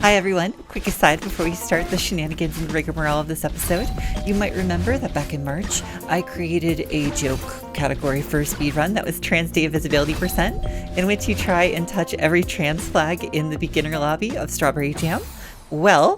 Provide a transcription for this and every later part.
Hi everyone, quick aside before we start the shenanigans and rigmarole of this episode. You might remember that back in March, I created a joke category for a speedrun that was Trans Day Visibility Percent, in which you try and touch every trans flag in the beginner lobby of Strawberry Jam. Well,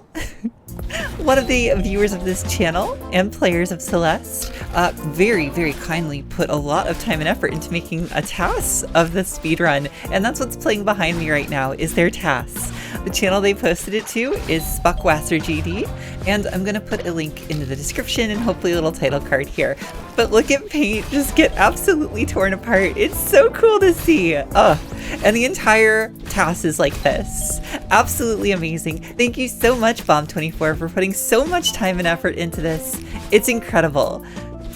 one of the viewers of this channel and players of Celeste very, very kindly put a lot of time and effort into making a TAS of this speedrun, and that's what's playing behind me right now is their TAS. The channel they posted it to is SpuckWasserGD, and I'm going to put a link into the description and hopefully a little title card here. But look at Paint just get absolutely torn apart. It's so cool to see. And the entire TAS is like this. Absolutely amazing. Thank you so much, Bomb24, for putting so much time and effort into this. It's incredible.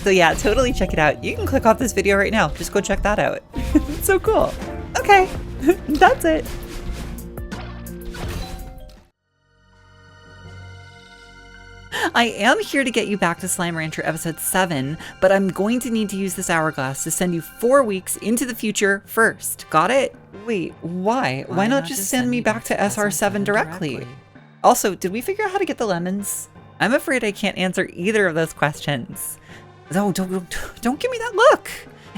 So yeah, totally check it out. You can click off this video right now. Just go check that out. It's so cool. Okay, that's it. I am here to get you back to Slime Rancher episode 7, but I'm going to need to use this hourglass to send you 4 weeks into the future first. Got it? Wait, why? Why not just send me back to SR7 directly? Also, did we figure out how to get the lemons? I'm afraid I can't answer either of those questions. No, don't give me that look.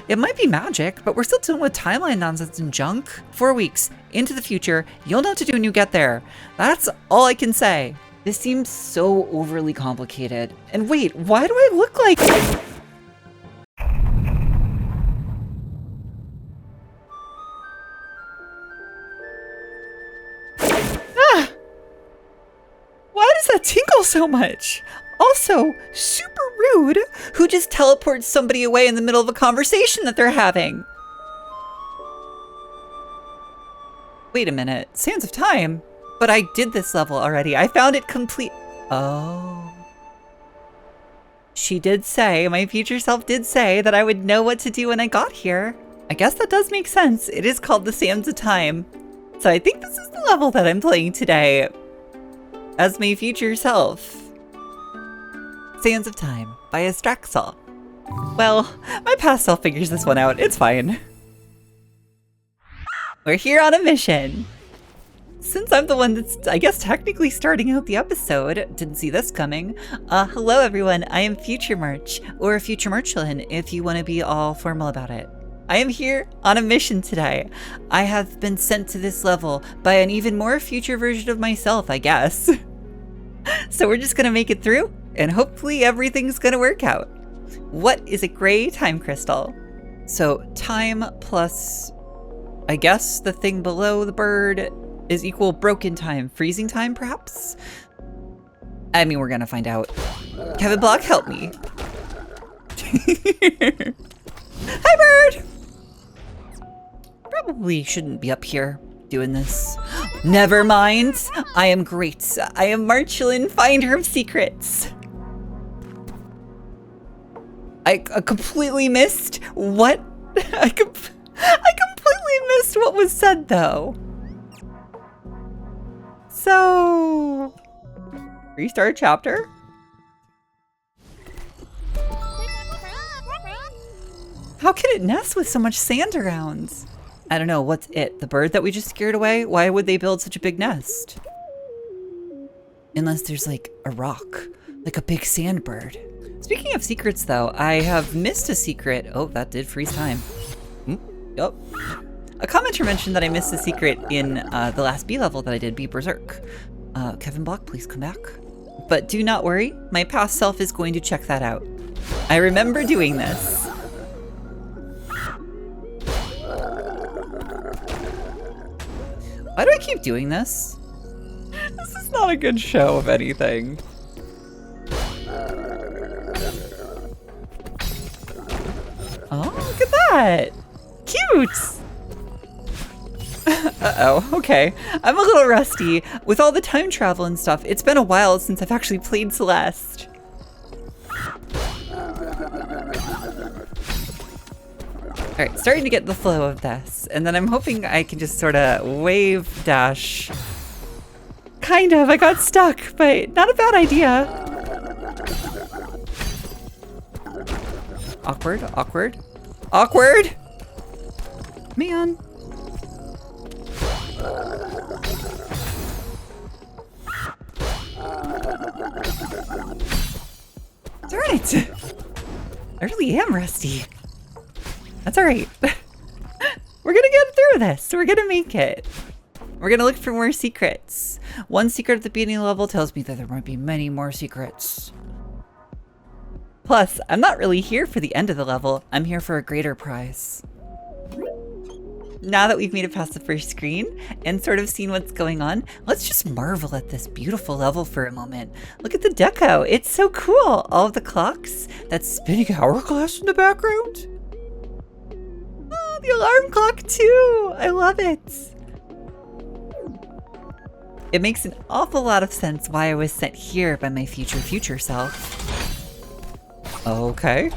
It might be magic, but we're still dealing with timeline nonsense and junk. 4 weeks into the future, you'll know what to do when you get there. That's all I can say. This seems so overly complicated. And wait, why do I look like... Why does that tinkle so much? Also, super rude. Who just teleports somebody away in the middle of a conversation that they're having? Wait a minute, Sands of Time? But I did this level already. I found it complete. Oh. She did say, my future self did say that I would know what to do when I got here. I guess that does make sense. It is called the Sands of Time. So I think this is the level that I'm playing today as my future self. Sands of Time by Astraxel. Well, my past self figures this one out. It's fine. We're here on a mission. Since I'm the one that's, I guess, technically starting out the episode, didn't see this coming. Hello everyone, I am Future March, or Future Marchalan if you want to be all formal about it. I am here on a mission today. I have been sent to this level by an even more future version of myself, I guess. So we're just gonna make it through, and hopefully everything's gonna work out. What is a gray time crystal? So time plus, I guess, the thing below the bird is equal broken time, freezing time, perhaps? I mean, we're gonna find out. Kevin Block, help me. Hi, bird! Probably shouldn't be up here doing this. Never mind. I am great. I am Marchalan, finder of secrets. I completely missed what? I completely missed what was said, though. So, restart chapter? How can it nest with so much sand around? I don't know, what's it? The bird that we just scared away? Why would they build such a big nest? Unless there's like a rock, like a big sand bird. Speaking of secrets though, I have missed a secret. Oh, that did freeze time. Yup. A commenter mentioned that I missed a secret in the last B level that I did, Be Berserk. Kevin Block, please come back. But do not worry, my past self is going to check that out. I remember doing this. Why do I keep doing this? This is not a good show of anything. Oh, look at that! Cute! Uh-oh, okay. I'm a little rusty. With all the time travel and stuff, it's been a while since I've actually played Celeste. Alright, starting to get the flow of this. And then I'm hoping I can just sort of wave dash. Kind of, I got stuck, but not a bad idea. Awkward, awkward, awkward! Man. really am rusty. That's all right. We're gonna get through this. We're gonna make it. We're gonna look for more secrets. One secret at the beginning of the level tells me that there might be many more secrets. Plus, I'm not really here for the end of the level. I'm here for a greater prize. Now that we've made it past the first screen and sort of seen what's going on, let's just marvel at this beautiful level for a moment. Look at the deco. It's so cool. All of the clocks, that spinning hourglass in the background. Oh, the alarm clock too. I love it. It makes an awful lot of sense why I was sent here by my future self. Okay.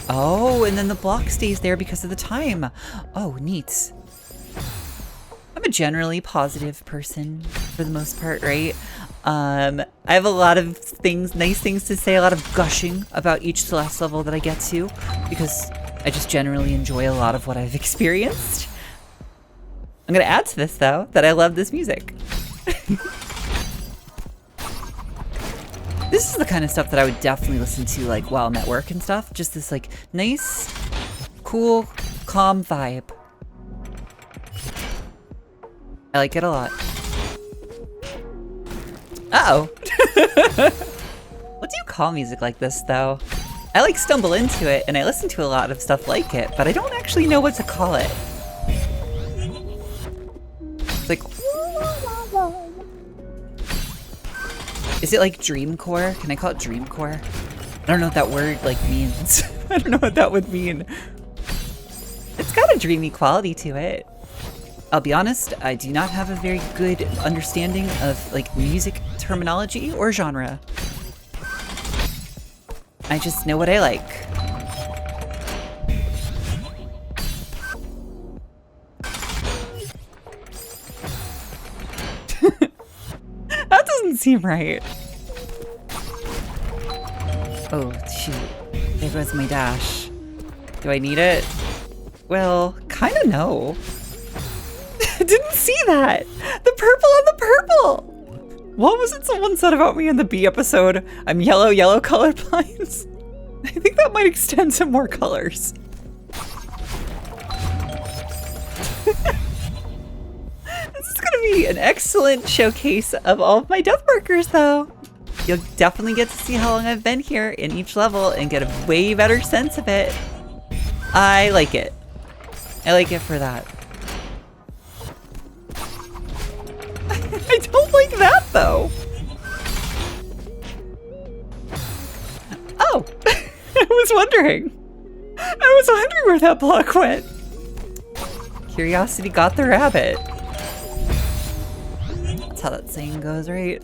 Oh, and then the block stays there because of the time. Oh, neat. I'm a generally positive person for the most part, right? I have a lot of things, nice things to say, a lot of gushing about each Celeste level that I get to, because I just generally enjoy a lot of what I've experienced. I'm gonna add to this though, that I love this music. This is the kind of stuff that I would definitely listen to like while I'm at work and stuff. Just this like nice, cool, calm vibe. I like it a lot. Uh-oh. What do you call music like this though? I like stumble into it and I listen to a lot of stuff like it, but I don't actually know what to call it. It's like, is it like dreamcore? Can I call it dreamcore? I don't know what that word like means. I don't know what that would mean. It's got a dreamy quality to it. I'll be honest, I do not have a very good understanding of like music terminology or genre. I just know what I like. That doesn't seem right. Oh, shoot. There goes my dash. Do I need it? Well, kind of no. Didn't see that. The purple on the purple. What was it someone said about me in the B episode? I'm yellow colorblind. I think that might extend to more colors. This is gonna be an excellent showcase of all of my death markers though. You'll definitely get to see how long I've been here in each level and get a way better sense of it. I like it. I like it for that. I don't like that though. Oh, I was wondering where that block went. Curiosity got the rabbit. That's how that saying goes, right?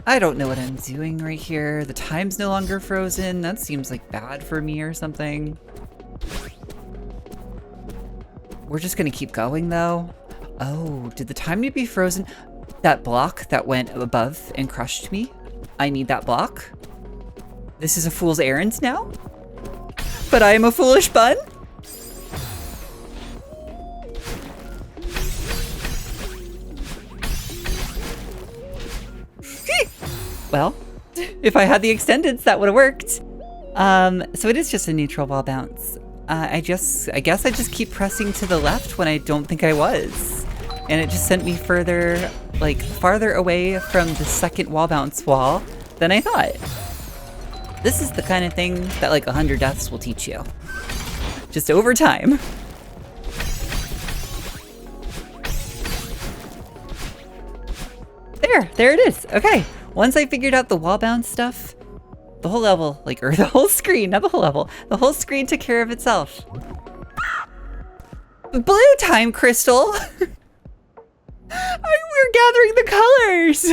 I don't know what I'm doing right here. The time's no longer frozen. That seems like bad for me or something. We're just gonna keep going though. Oh, did the time need to be frozen? That block that went above and crushed me? I need that block. This is a fool's errand now? But I am a foolish bun? Well, if I had the extendeds, that would have worked. So it is just a neutral wall bounce. I guess I just keep pressing to the left when I don't think I was. And it just sent me further, like farther away from the second wall bounce wall than I thought. This is the kind of thing that like 100 deaths will teach you. Just over time. There it is. Okay. Once I figured out the wall bounce stuff, the whole level, like, or the whole screen, not the whole level, the whole screen took care of itself. Blue time, Crystal! We're gathering the colors!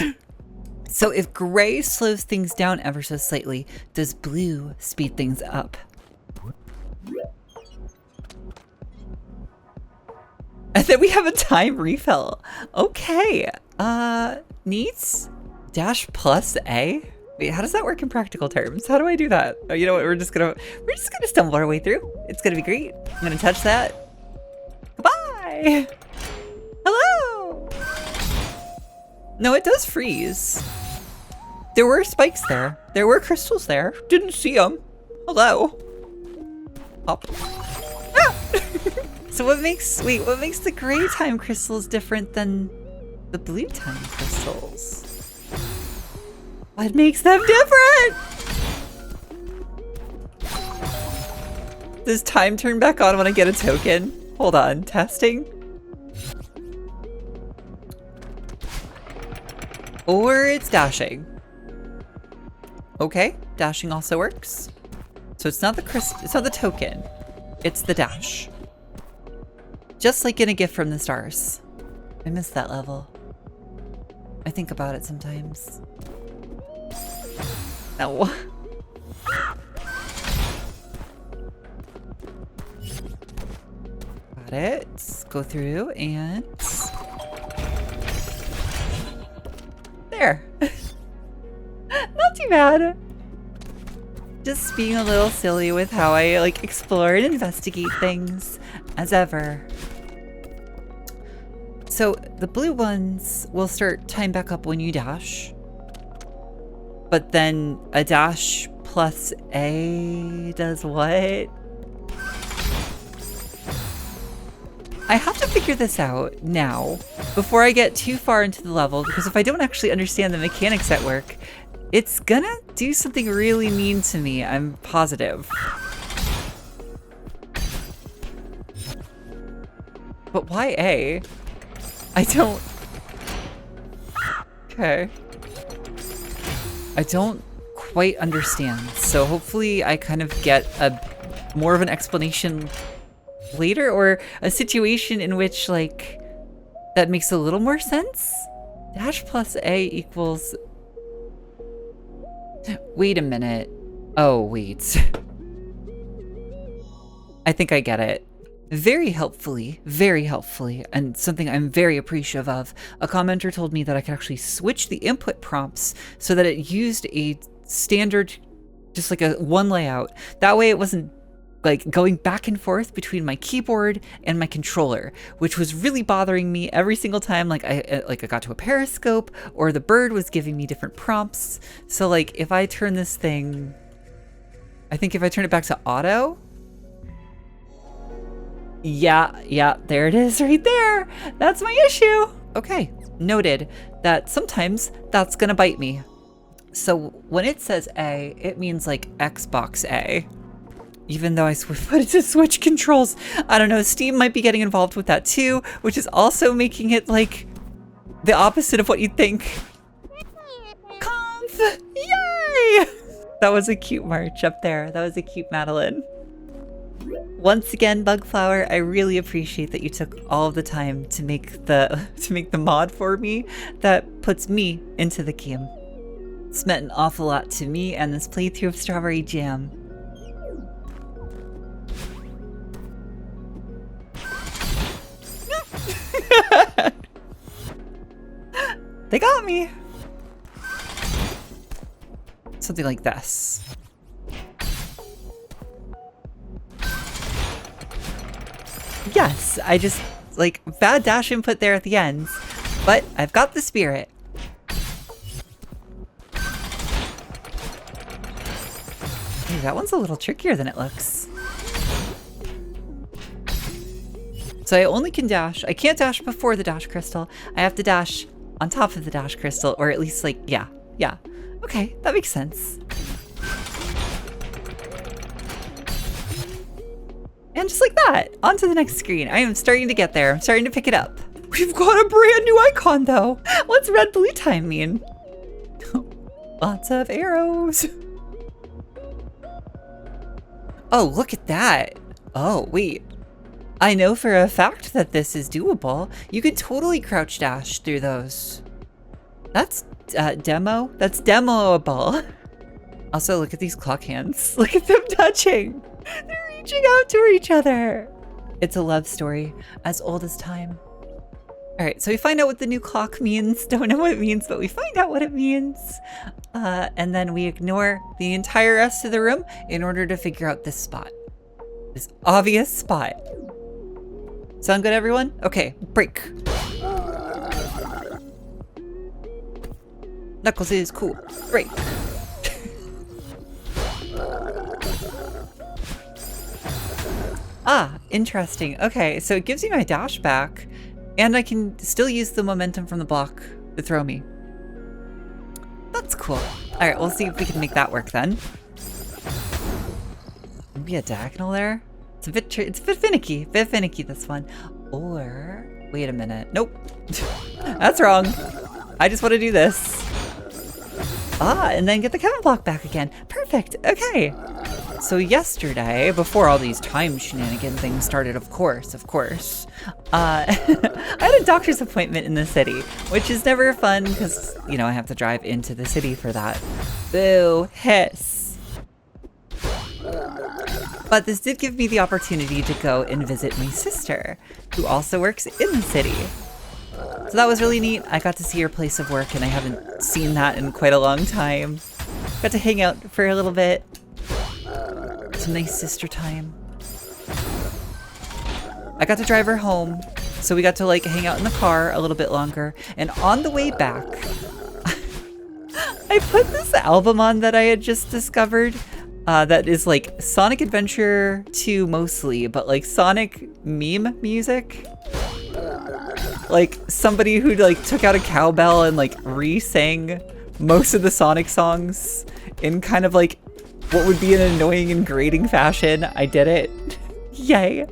So if gray slows things down ever so slightly, does blue speed things up? And then we have a time refill. Okay, neat. Dash plus A? Wait, how does that work in practical terms? How do I do that? Oh, you know what? We're just gonna stumble our way through. It's gonna be great. I'm gonna touch that. Hi! Hello! No, it does freeze. There were spikes there. There were crystals there. Didn't see them. Hello. Up. Ah! So what makes the gray time crystals different than the blue time crystals? What makes them different? Does time turn back on when I get a token? Hold on, testing. Or it's dashing. Okay, dashing also works. So it's not the token. It's the dash. Just like in a gift from the stars. I miss that level. I think about it sometimes. No. Got it. Let's go through and... There. Not too bad. Just being a little silly with how I like explore and investigate things as ever. So the blue ones will start time back up when you dash. But then a dash plus A does what? I have to figure this out now before I get too far into the level, because if I don't actually understand the mechanics at work, it's gonna do something really mean to me, I'm positive. But why A? I don't... Okay. I don't quite understand, so hopefully I kind of get more of an explanation later, or a situation in which, like, that makes a little more sense. Dash plus A equals... Wait a minute. Oh, wait. I think I get it. Very helpfully, and something I'm very appreciative of, a commenter told me that I could actually switch the input prompts so that it used a standard, just like a one layout. That way it wasn't like going back and forth between my keyboard and my controller, which was really bothering me every single time I got to a periscope or the bird was giving me different prompts. So like if I turn this thing, I think if I turn it back to auto, yeah, there it is right there. That's my issue. Okay, noted that sometimes that's gonna bite me. So when it says A, it means like Xbox A. Even though I put it to switch controls. I don't know, Steam might be getting involved with that too, which is also making it like the opposite of what you'd think. Conf! Yay! That was a cute March up there. That was a cute Marchalan. Once again, Bugflower, I really appreciate that you took all of the time to make the mod for me that puts me into the game. It's meant an awful lot to me and this playthrough of Strawberry Jam. They got me! Something like this. Yes, I just, like, bad dash input there at the end, but I've got the spirit. Hey, that one's a little trickier than it looks. So I only can dash. I can't dash before the dash crystal. I have to dash on top of the dash crystal, or at least like, yeah. Okay, that makes sense. And just like that, on to the next screen. I am starting to get there. I'm starting to pick it up. We've got a brand new icon though. What's red blue time mean? Lots of arrows. Oh, look at that. Oh, wait. I know for a fact that this is doable. You can totally crouch dash through those. That's demo. That's demoable. Also, look at these clock hands. Look at them touching. They're reaching out to each other. It's a love story as old as time. All right, so we find out what the new clock means. Don't know what it means, but we find out what it means. And then we ignore the entire rest of the room in order to figure out this spot. This obvious spot. Sound good, everyone? Okay, break. Knuckles is cool. Break. Ah, interesting. Okay, so it gives you my dash back, and I can still use the momentum from the block to throw me. That's cool. All right, we'll see if we can make that work then. Maybe a diagonal there? It's a bit finicky. Bit finicky, this one. Or, wait a minute. Nope. That's wrong. I just want to do this. Ah, and then get the counter block back again. Perfect. Okay. So yesterday, before all these time shenanigan things started, of course, I had a doctor's appointment in the city, which is never fun because, you know, I have to drive into the city for that. Boo, hiss. But this did give me the opportunity to go and visit my sister, who also works in the city. So that was really neat. I got to see her place of work, and I haven't seen that in quite a long time. Got to hang out for a little bit. Some nice sister time. I got to drive her home, so we got to like hang out in the car a little bit longer. And on the way back, I put this album on that I had just discovered. That is like Sonic Adventure 2 mostly, but like Sonic meme music. Like somebody who like took out a cowbell and like re-sang most of the Sonic songs in kind of like what would be an annoying and grating fashion. I did it. Yay.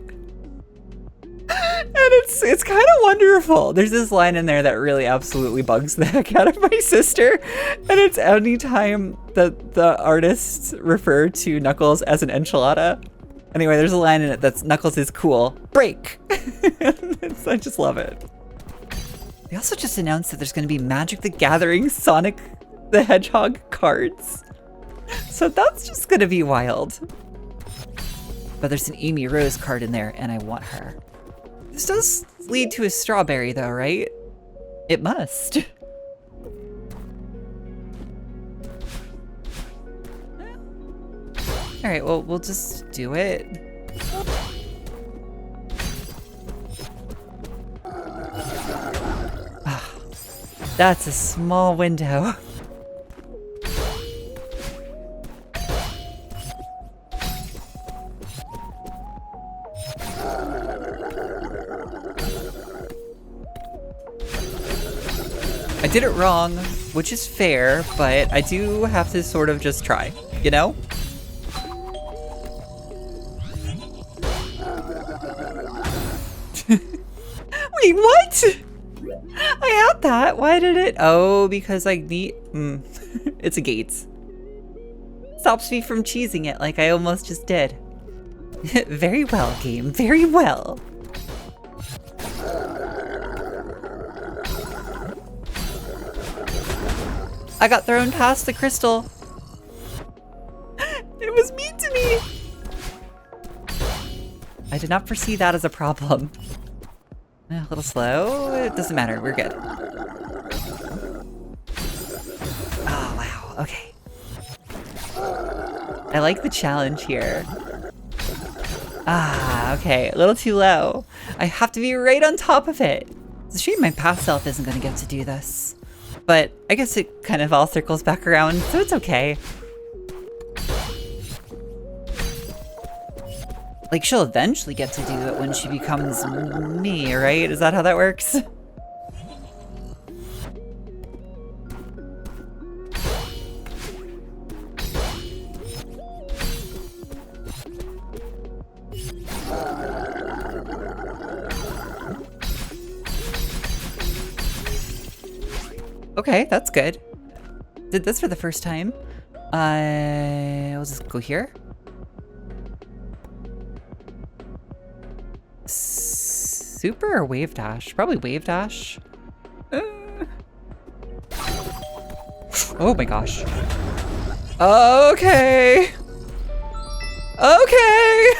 And it's kind of wonderful. There's this line in there that really absolutely bugs the heck out of my sister. And it's anytime that the artists refer to Knuckles as an enchilada. Anyway, there's a line in it that's Knuckles is cool. Break. I just love it. They also just announced that there's going to be Magic the Gathering Sonic the Hedgehog cards. So that's just going to be wild. But there's an Amy Rose card in there, and I want her. This does lead to a strawberry, though, right? It must. All right, well, we'll just do it. That's a small window. I did it wrong, which is fair, but I do have to sort of just try, you know? Wait, what? I had that. Why did it? Oh, because I need... It's a Gates. Stops me from cheesing it like I almost just did. Very well, game. Very well. I got thrown past the crystal. It was mean to me. I did not foresee that as a problem. A little slow. It doesn't matter. We're good. Oh, wow. Okay. I like the challenge here. Ah, okay. A little too low. I have to be right on top of it. It's a shame my past self isn't going to get to do this. But I guess it kind of all circles back around, so it's okay. Like, she'll eventually get to do it when she becomes me, right? Is that how that works? Okay, that's good. Did this for the first time. I'll just go here. Super or wave dash? Probably wave dash. Oh my gosh. Okay. Okay.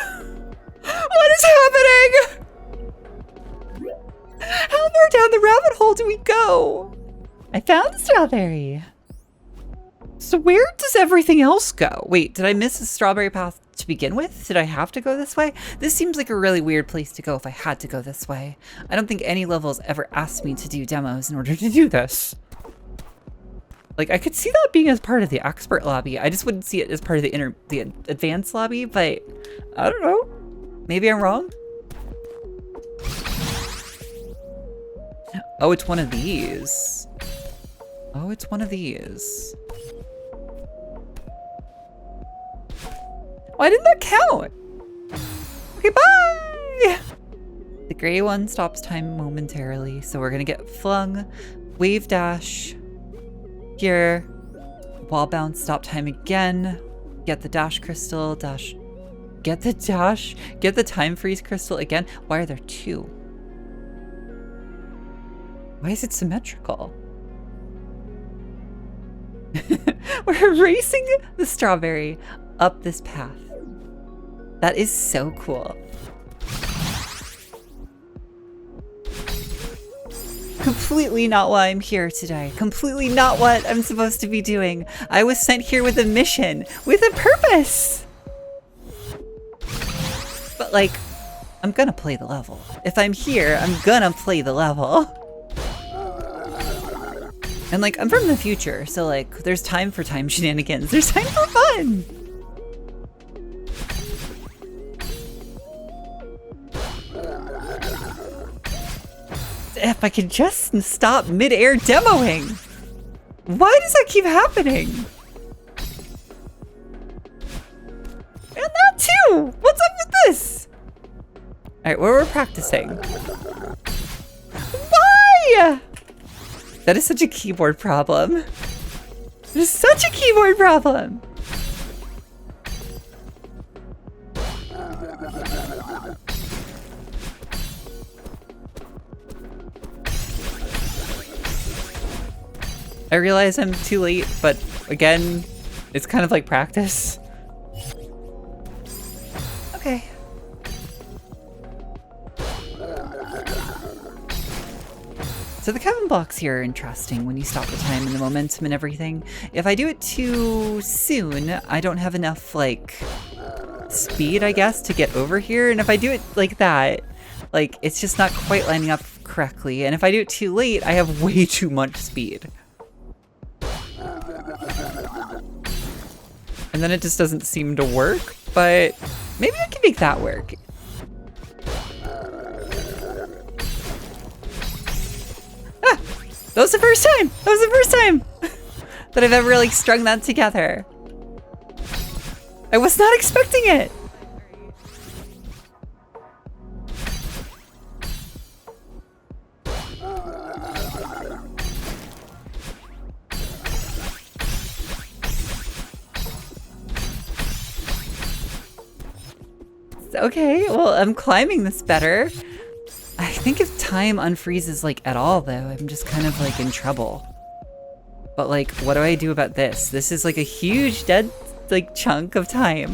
What is happening? How far down the rabbit hole do we go? I found a strawberry. So where does everything else go? Wait, did I miss a strawberry path to begin with? Did I have to go this way? This seems like a really weird place to go if I had to go this way. I don't think any level's ever asked me to do demos in order to do this. Like, I could see that being as part of the expert lobby. I just wouldn't see it as part of the advanced lobby, but I don't know. Maybe I'm wrong. Oh, it's one of these. Oh, it's one of these. Why didn't that count? Okay, bye! The gray one stops time momentarily, so we're gonna get flung, wave dash, here, wall bounce, stop time again, get the dash crystal, dash, get the dash, get the time freeze crystal again. Why are there two? Why is it symmetrical? We're racing the strawberry up this path. That is so cool. Completely not why I'm here today. Completely not what I'm supposed to be doing. I was sent here with a mission, with a purpose. But like, I'm gonna play the level. If I'm here, I'm gonna play the level. And like, I'm from the future, so like, there's time for time shenanigans. There's time for fun. If I could just stop mid-air demoing. Why does that keep happening? And that too! What's up with this? Alright, where we're practicing. Why? That is such a keyboard problem. It is such a keyboard problem. I realize I'm too late, but again, it's kind of like practice. Okay. So the Kevin blocks here are interesting when you stop the time and the momentum and everything. If I do it too soon, I don't have enough, like, speed, I guess, to get over here. And if I do it like that, like, it's just not quite lining up correctly. And if I do it too late, I have way too much speed. And then it just doesn't seem to work, but maybe I can make that work. Ah, that was the first time! That was the first time that I've ever like strung that together. I was not expecting it. Okay, well, I'm climbing this better. I think if time unfreezes like at all though, I'm just kind of like in trouble. But like, what do I do about this? This is like a huge dead like chunk of time.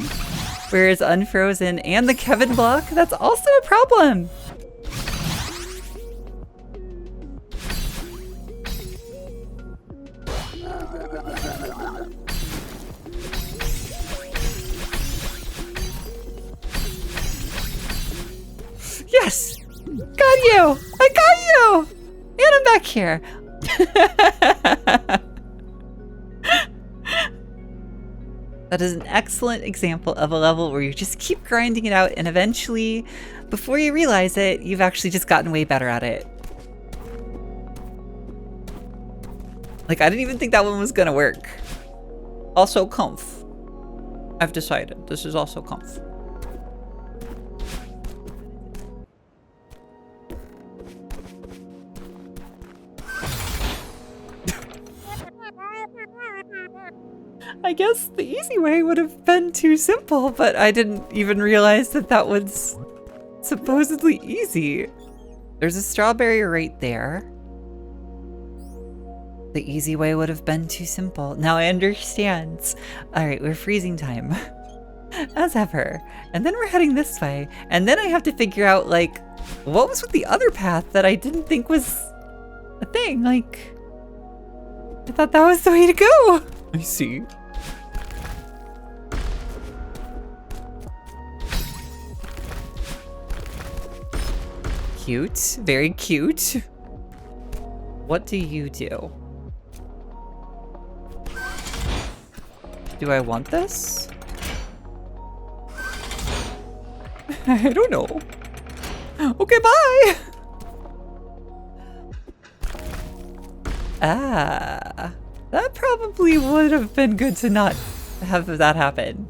Whereas unfrozen and the Kevin block, that's also a problem. Yes! Got you! I got you! And I'm back here. That is an excellent example of a level where you just keep grinding it out and eventually, before you realize it, you've actually just gotten way better at it. Like, I didn't even think that one was gonna work. Also conf. I've decided this is also conf. I guess the easy way would have been too simple, but I didn't even realize that that was supposedly easy. There's a strawberry right there. The easy way would have been too simple. Now I understand. All right, we're freezing time. As ever. And then we're heading this way. And then I have to figure out, like, what was with the other path that I didn't think was a thing? Like, I thought that was the way to go. I see. Cute. Very cute. What do you do? Do I want this? I don't know. Okay, bye! Ah, that probably would have been good to not have that happen.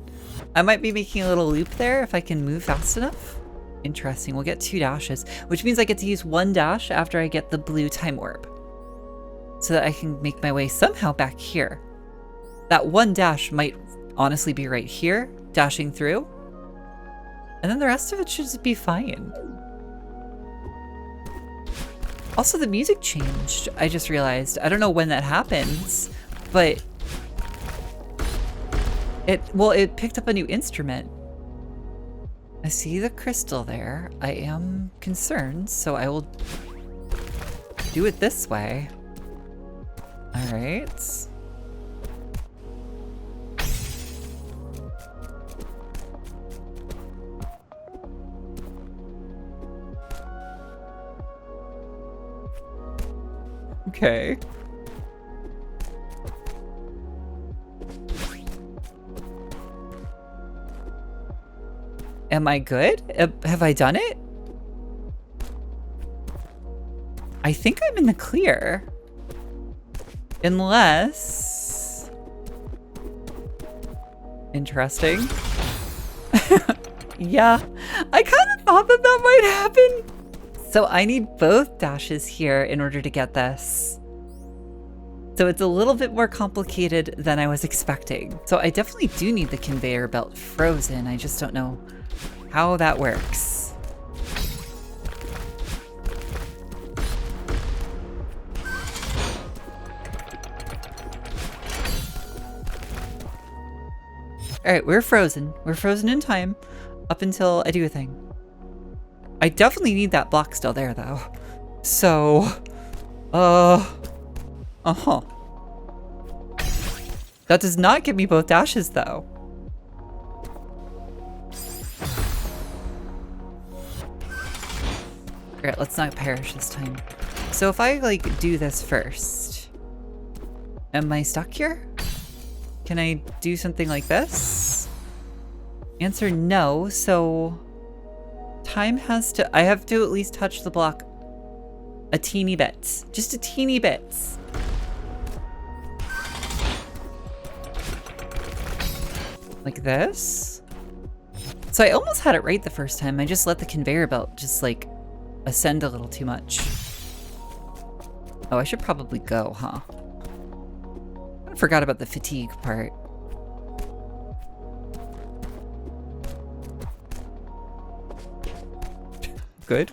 I might be making a little loop there if I can move fast enough. Interesting, we'll get 2 dashes, which means I get to use 1 dash after I get the blue time orb. So that I can make my way somehow back here. That 1 dash might honestly be right here, dashing through. And then the rest of it should just be fine. Also, the music changed, I just realized. I don't know when that happens, but it picked up a new instrument. I see the crystal there. I am concerned, so I will do it this way. All right. Okay. Am I good? Have I done it? I think I'm in the clear. Unless... Interesting. Yeah, I kind of thought that might happen. So I need both dashes here in order to get this. So it's a little bit more complicated than I was expecting. So I definitely do need the conveyor belt frozen. I just don't know how that works. All right, we're frozen. We're frozen in time up until I do a thing. I definitely need that block still there though. So, uh-huh. That does not give me both dashes though. All right, let's not perish this time. So if I like do this first, am I stuck here? Can I do something like this? Answer no, so time has to, I have to at least touch the block a teeny bit, just a teeny bit. Like this. So I almost had it right the first time. I just let the conveyor belt just like ascend a little too much. Oh, I should probably go, huh? I forgot about the fatigue part. Good.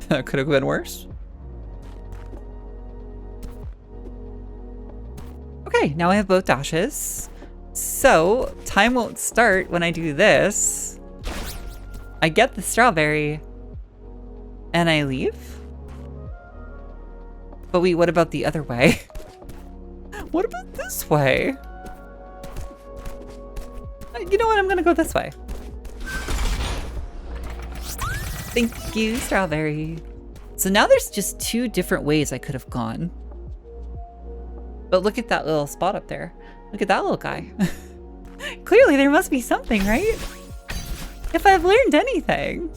That could have been worse. Okay, now I have both dashes. So, time won't start when I do this. I get the strawberry. And I leave? But wait, what about the other way? What about this way? You know what? I'm gonna go this way. Thank you, strawberry. So now there's just 2 different ways I could have gone. But look at that little spot up there. Look at that little guy. Clearly there must be something, right? If I've learned anything,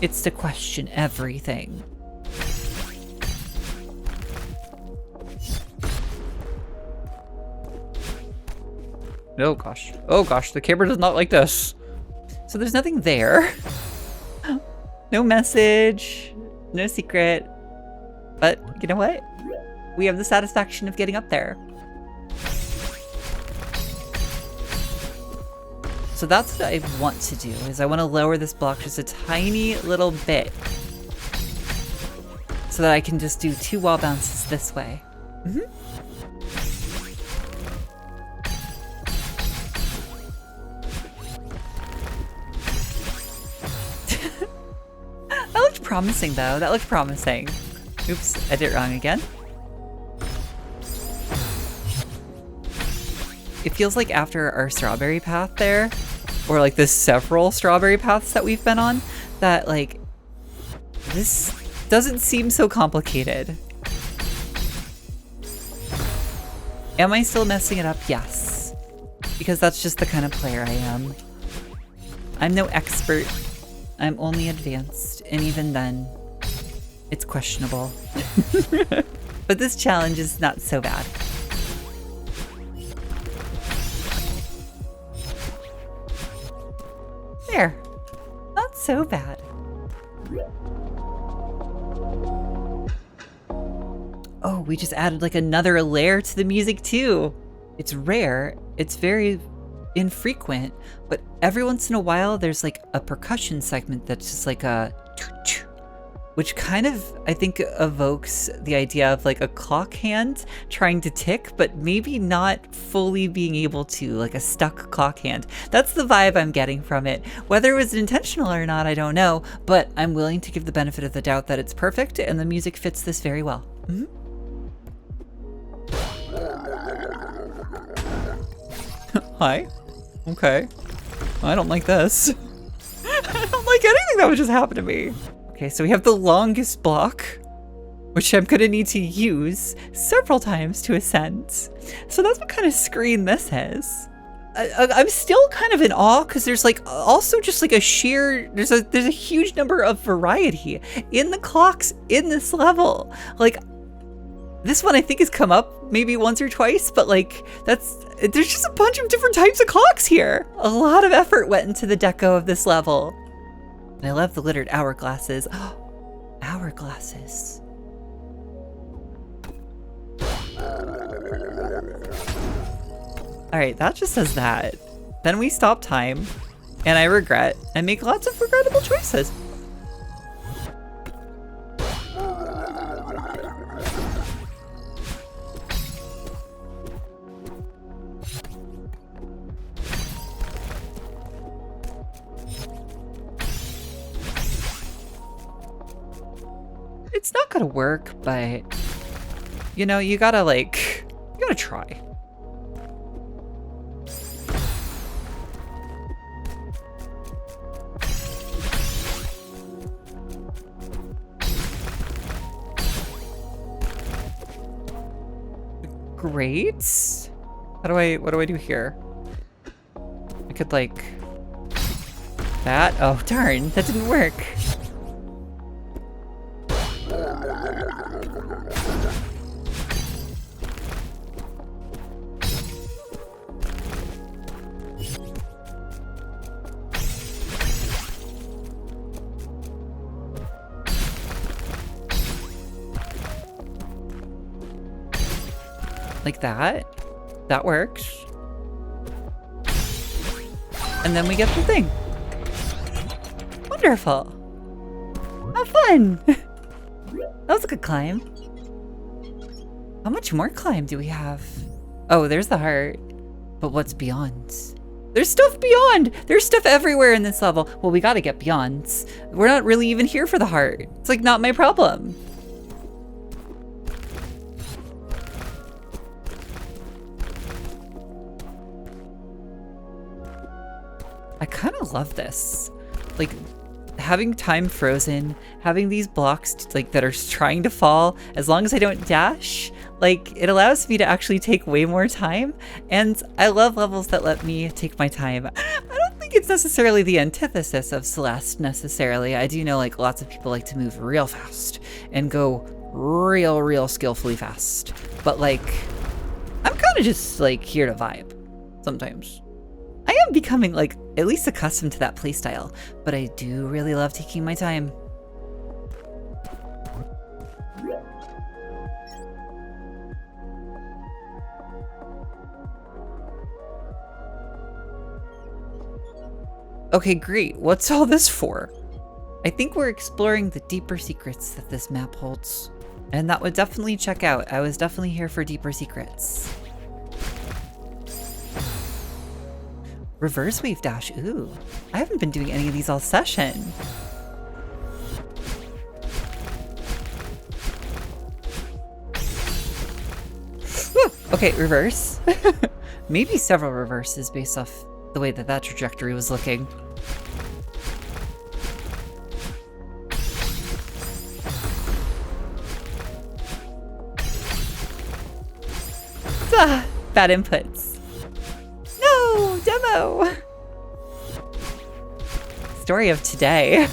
it's to question everything. Oh gosh. Oh gosh, the camera does not like this. So there's nothing there. No message, no secret. But you know what? We have the satisfaction of getting up there. So that's what I want to do, is I want to lower this block just a tiny little bit so that I can just do 2 wall bounces this way. That looked promising though, that looked promising. Oops, I did it wrong again. It feels like after our strawberry path there, or like the several strawberry paths that we've been on, that like This doesn't seem so complicated. Am I still messing it up? Yes. Because that's just the kind of player I am. I'm no expert. I'm only advanced, and even then, it's questionable. But this challenge is not so bad. There. Not so bad. Oh, we just added like another layer to the music too. It's rare, it's very infrequent, but every once in a while there's like a percussion segment that's just like a choo-choo, which kind of, I think, evokes the idea of like a clock hand trying to tick, but maybe not fully being able to, like a stuck clock hand. That's the vibe I'm getting from it. Whether it was intentional or not, I don't know, but I'm willing to give the benefit of the doubt that it's perfect and the music fits this very well. Mm-hmm. Hi. Okay. I don't like this. I don't like anything that would just happen to me. Okay, so we have the longest block, which I'm gonna need to use several times to ascend. So that's what kind of screen this is. I'm still kind of in awe because there's like also just like a sheer, there's a huge number of variety in the clocks in this level. Like this one I think has come up maybe once or twice, but like there's just a bunch of different types of clocks here. A lot of effort went into the deco of this level. And I love the littered hourglasses. Hourglasses. All right, that just says that. Then we stop time, and I regret, and make lots of regrettable choices. It's not gonna work, but you know, you gotta try. Great. What do I do here? I could like that. Oh darn, that didn't work. Like that. That works. And then we get the thing. Wonderful. How fun. That was a good climb. How much more climb do we have? Oh, there's the heart. But what's beyond? There's stuff beyond. There's stuff everywhere in this level. Well, we gotta get beyond. We're not really even here for the heart. It's like not my problem. I kind of love this. Like, having time frozen, having these blocks like that are trying to fall, as long as I don't dash, like it allows me to actually take way more time. And I love levels that let me take my time. I don't think it's necessarily the antithesis of Celeste necessarily. I do know like lots of people like to move real fast and go real skillfully fast. But like, I'm kind of just like here to vibe sometimes. I am becoming like at least accustomed to that playstyle, but I do really love taking my time. Okay, great. What's all this for? I think we're exploring the deeper secrets that this map holds. And that would definitely check out. I was definitely here for deeper secrets. Reverse wave dash, ooh. I haven't been doing any of these all session. Okay, reverse. Maybe several reverses based off the way that that trajectory was looking. Ah, bad inputs. No, demo. Story of today.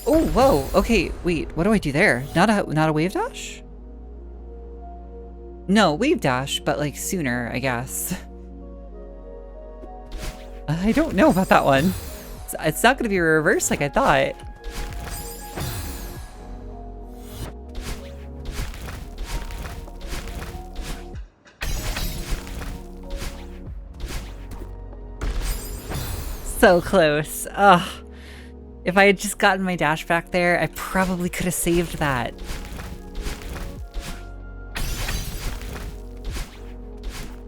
Oh, whoa. Okay, wait. What do I do there? Not a wave dash? No, wave dash, but like sooner, I guess. I don't know about that one. It's not going to be a reverse like I thought. So close. Ugh. If I had just gotten my dash back there, I probably could have saved that.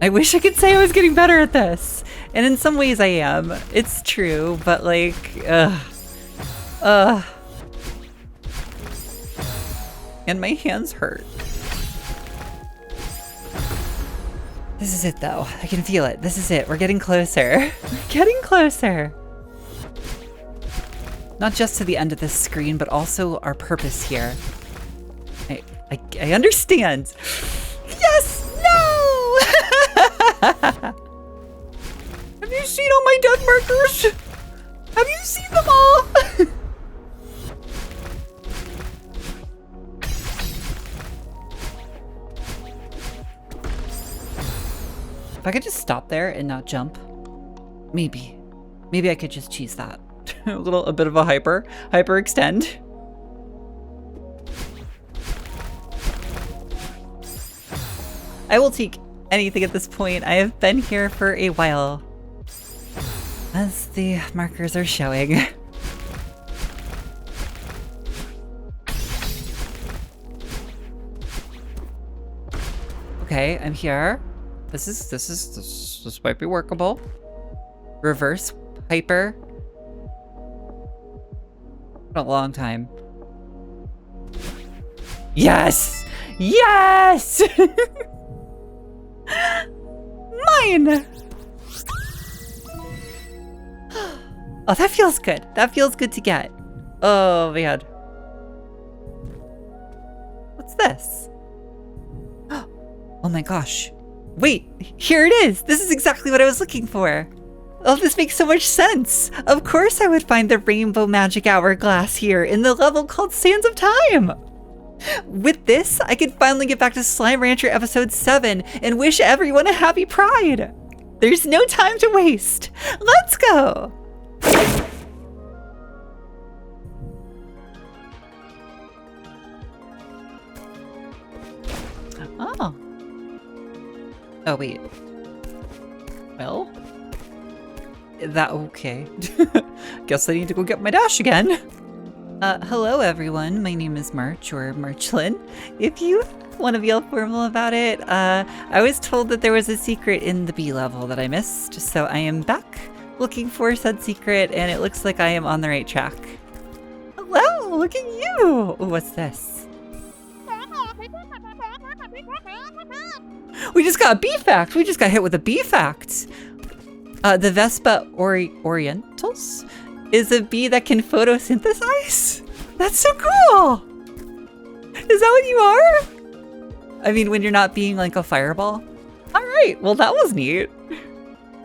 I wish I could say I was getting better at this. And in some ways I am. It's true, but like, and my hands hurt. This is it though. I can feel it. This is it. We're getting closer. We're getting closer. Not just to the end of this screen, but also our purpose here. I understand. Yes! No! Have you seen all my death markers? Have you seen them all? If I could just stop there and not jump, maybe I could just cheese that. a bit of a hyper extend. I will take anything at this point. I have been here for a while, as the markers are showing. Okay, I'm here. This might be workable. Reverse hyper. A long time. Yes! Yes! Mine! Oh, that feels good. That feels good to get. Oh, man. What's this? Oh my gosh. Wait, here it is. This is exactly what I was looking for. Oh, this makes so much sense. Of course I would find the Rainbow Magic Hourglass here in the level called Sands of Time. With this, I could finally get back to Slime Rancher episode 7 and wish everyone a happy Pride. There's no time to waste. Let's go. Oh. Oh, wait. Well? Okay. Guess I need to go get my dash again. Hello everyone, my name is March, or Marchlan. If you want to be all formal about it, I was told that there was a secret in the B level that I missed, so I am back looking for said secret, and it looks like I am on the right track. Hello, look at you! Ooh, what's this? We just got a B fact! We just got hit with a B fact! The Vespa Orientals is a bee that can photosynthesize? That's so cool! Is that what you are? I mean, when you're not being like a fireball? Alright, well that was neat.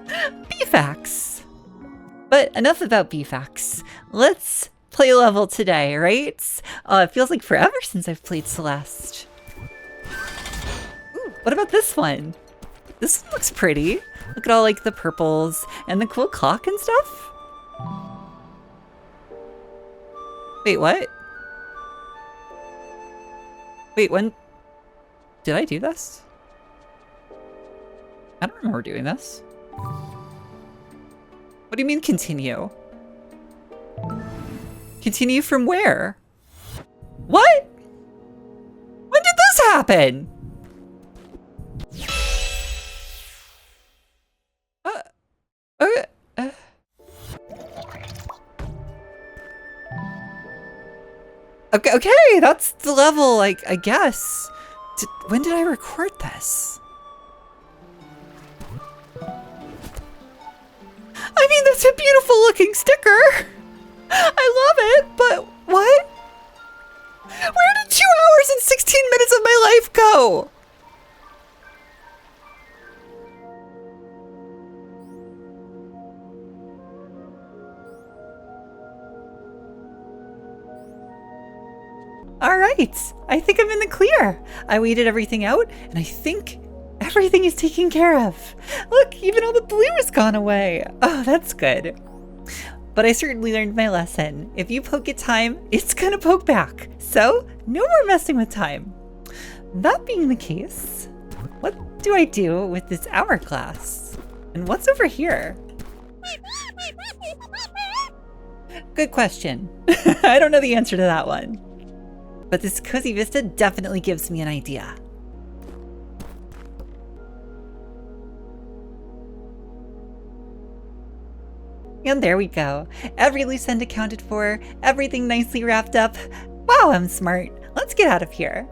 Bee facts. But enough about bee facts. Let's play a level today, right? It feels like forever since I've played Celeste. Ooh, what about this one? This one looks pretty. Look at all like the purples and the cool clock and stuff. Wait, what? Wait, when did I do this? I don't remember doing this. What do you mean continue? Continue from where? What? When did this happen? Okay, that's the level, like, I guess. When did I record this? I mean, that's a beautiful looking sticker. I love it, but what? Where did 2 hours and 16 minutes of my life go? All right, I think I'm in the clear. I weeded everything out, and I think everything is taken care of. Look, even all the blue has gone away. Oh, that's good. But I certainly learned my lesson. If you poke at time, it's gonna poke back. So, no more messing with time. That being the case, what do I do with this hourglass? And what's over here? Good question. I don't know the answer to that one. But this cozy vista definitely gives me an idea. And there we go. Every loose end accounted for, everything nicely wrapped up. Wow, I'm smart. Let's get out of here.